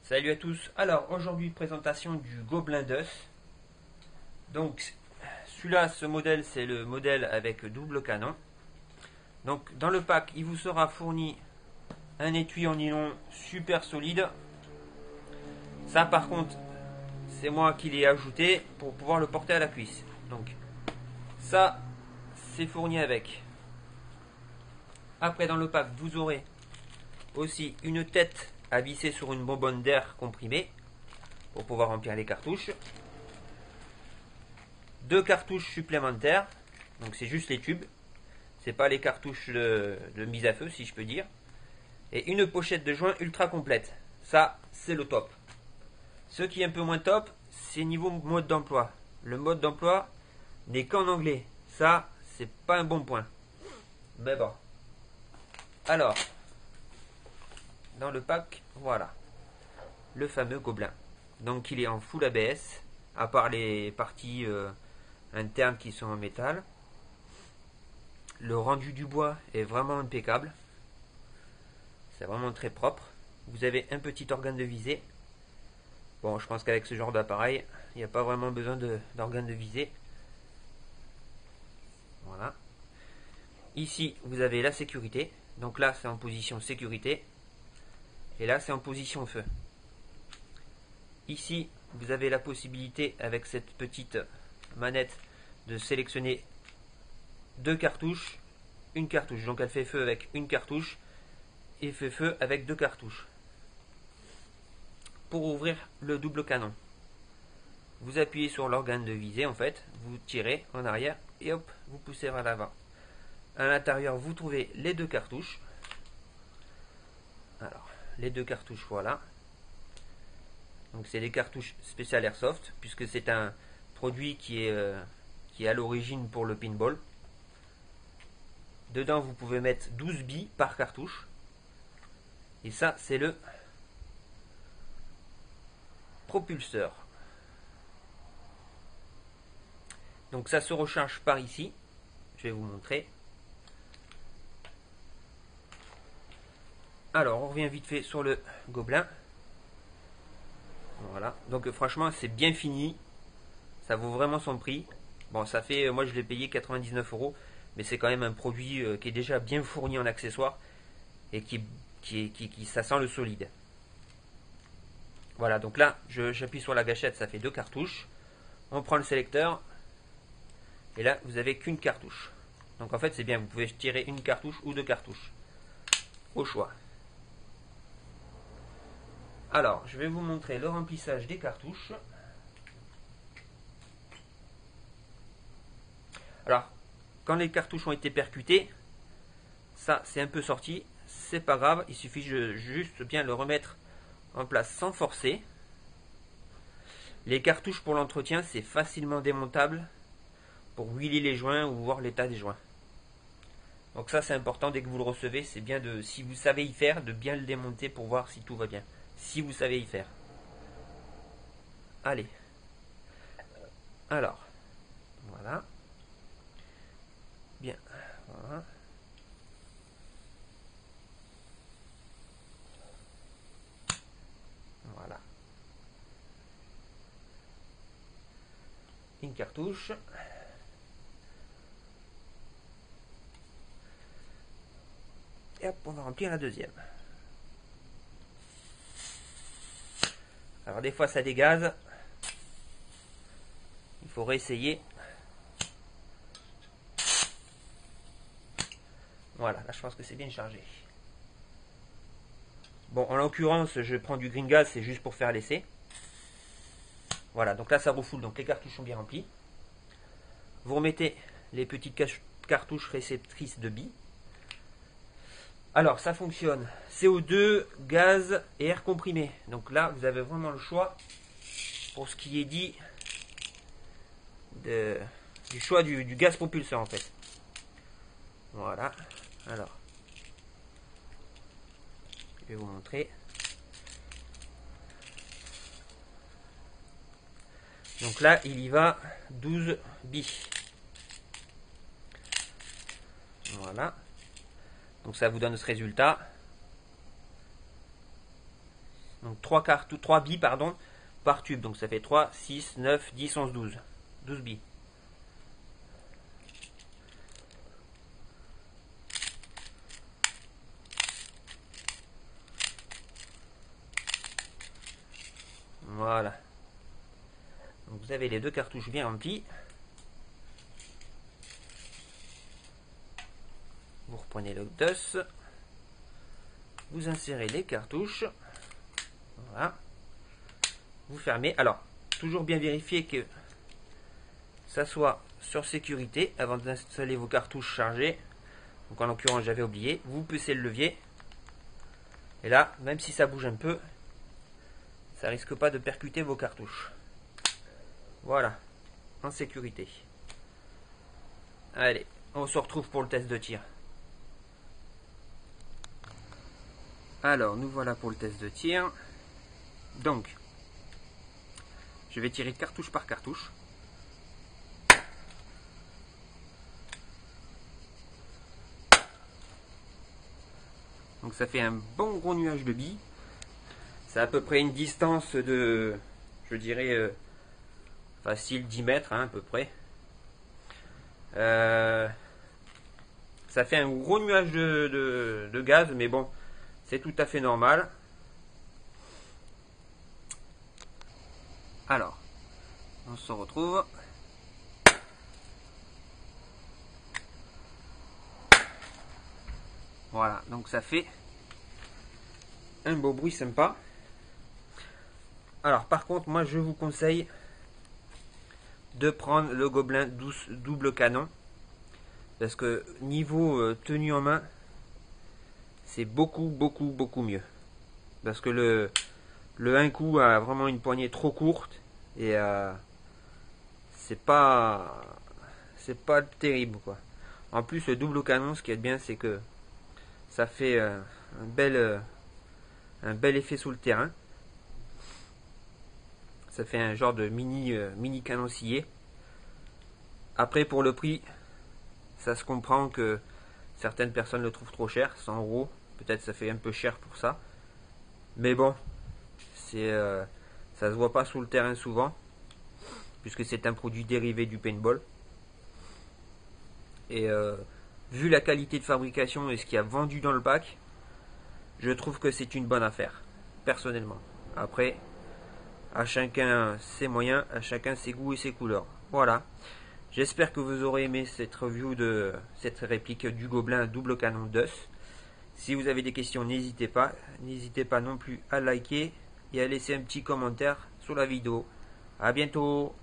Salut à tous. Alors aujourd'hui présentation du Gobelin d'Us. Donc celui-là, ce modèle, c'est le modèle avec double canon. Donc dans le pack, il vous sera fourni un étui en nylon super solide. Ça par contre, c'est moi qui l'ai ajouté pour pouvoir le porter à la cuisse. Donc ça, c'est fourni avec. Après dans le pack, vous aurez aussi une tête à visser sur une bonbonne d'air comprimée pour pouvoir remplir les cartouches. Deux cartouches supplémentaires, donc c'est juste les tubes, c'est pas les cartouches de mise à feu si je peux dire, et une pochette de joint ultra complète. Ça, c'est le top. Ce qui est un peu moins top, c'est niveau mode d'emploi. Le mode d'emploi n'est qu'en anglais. Ça, c'est pas un bon point. Mais bon. Alors, dans le pack, voilà, le fameux Gobelin. Donc il est en full ABS, à part les parties internes qui sont en métal. Le rendu du bois est vraiment impeccable. C'est vraiment très propre. Vous avez un petit organe de visée. Bon, je pense qu'avec ce genre d'appareil, il n'y a pas vraiment besoin d'organe de visée. Voilà. Ici, vous avez la sécurité. Donc là, c'est en position sécurité. Et là, c'est en position feu. Ici, vous avez la possibilité, avec cette petite manette, de sélectionner deux cartouches. Une cartouche. Donc elle fait feu avec une cartouche. Et fait feu avec deux cartouches. Pour ouvrir le double canon, vous appuyez sur l'organe de visée, en fait, vous tirez en arrière et hop, vous poussez vers l'avant. À l'intérieur, vous trouvez les deux cartouches. Alors, les deux cartouches, voilà. Donc c'est des cartouches spéciales Airsoft, puisque c'est un produit qui est à l'origine pour le pinball. Dedans, vous pouvez mettre 12 billes par cartouche. Et ça, c'est le propulseur. Donc ça se recharge par ici. Je vais vous montrer. Alors, on revient vite fait sur le Gobelin. Voilà. Donc franchement, c'est bien fini. Ça vaut vraiment son prix. Bon, ça fait, moi je l'ai payé 99 euros. Mais c'est quand même un produit qui est déjà bien fourni en accessoires. Et ça sent le solide. Voilà, donc là, j'appuie sur la gâchette, ça fait deux cartouches. On prend le sélecteur. Et là, vous avez qu'une cartouche. Donc en fait, c'est bien, vous pouvez tirer une cartouche ou deux cartouches. Au choix. Alors, je vais vous montrer le remplissage des cartouches. Alors, quand les cartouches ont été percutées, ça c'est un peu sorti, c'est pas grave, il suffit juste bien le remettre en place sans forcer. Les cartouches pour l'entretien, c'est facilement démontable pour huiler les joints ou voir l'état des joints. Donc ça c'est important, dès que vous le recevez, c'est bien de, si vous savez y faire, de bien le démonter pour voir si tout va bien. Si vous savez y faire. Allez. Alors, voilà. Bien, voilà. Voilà. Une cartouche. Et hop, on va remplir la deuxième. Alors des fois ça dégaze. Il faut réessayer. Voilà, là je pense que c'est bien chargé. Bon, en l'occurrence, je prends du green gas, c'est juste pour faire l'essai. Voilà, donc là ça refoule, donc les cartouches sont bien remplies. Vous remettez les petites cartouches réceptrices de billes. Alors ça fonctionne CO2, gaz et air comprimé. Donc là vous avez vraiment le choix pour ce qui est dit du choix du gaz propulseur en fait. Voilà, alors je vais vous montrer. Donc là il y va 12 billes. Voilà. Donc ça vous donne ce résultat. Donc 3 billes pardon, par tube. Donc ça fait 3, 6, 9, 10, 11, 12. 12 billes. Voilà. Donc vous avez les deux cartouches bien remplies. Vous reprenez le DOS. Vous insérez les cartouches. Voilà. Vous fermez. Alors, toujours bien vérifier que ça soit sur sécurité avant d'installer vos cartouches chargées. Donc en l'occurrence, j'avais oublié. Vous poussez le levier. Et là, même si ça bouge un peu, ça risque pas de percuter vos cartouches. Voilà, en sécurité. Allez, on se retrouve pour le test de tir. Alors, nous voilà pour le test de tir. Donc, je vais tirer cartouche par cartouche. Donc ça fait un bon gros nuage de billes. C'est à peu près une distance de, je dirais, facile 10 mètres, hein, à peu près. Ça fait un gros nuage de gaz, mais bon, c'est tout à fait normal. Alors, on se retrouve. Voilà, donc ça fait un beau bruit sympa. Alors par contre, moi je vous conseille de prendre le Gobelin double canon. Parce que niveau tenue en main, c'est beaucoup mieux. Parce que le 1 coup a vraiment une poignée trop courte. Et c'est pas terrible quoi. En plus le double canon, ce qui est bien, c'est que ça fait un bel effet sous le terrain. Ça fait un genre de mini canon scié. Après pour le prix, ça se comprend que certaines personnes le trouvent trop cher, 100 €. Peut-être ça fait un peu cher pour ça. Mais bon, ça se voit pas sous le terrain souvent, puisque c'est un produit dérivé du paintball. Et vu la qualité de fabrication et ce qu'il y a vendu dans le pack, je trouve que c'est une bonne affaire, personnellement. Après, à chacun ses moyens, à chacun ses goûts et ses couleurs. Voilà. J'espère que vous aurez aimé cette review de cette réplique du Gobelin double canon DOS. Si vous avez des questions, n'hésitez pas. N'hésitez pas non plus à liker et à laisser un petit commentaire sous la vidéo. A bientôt.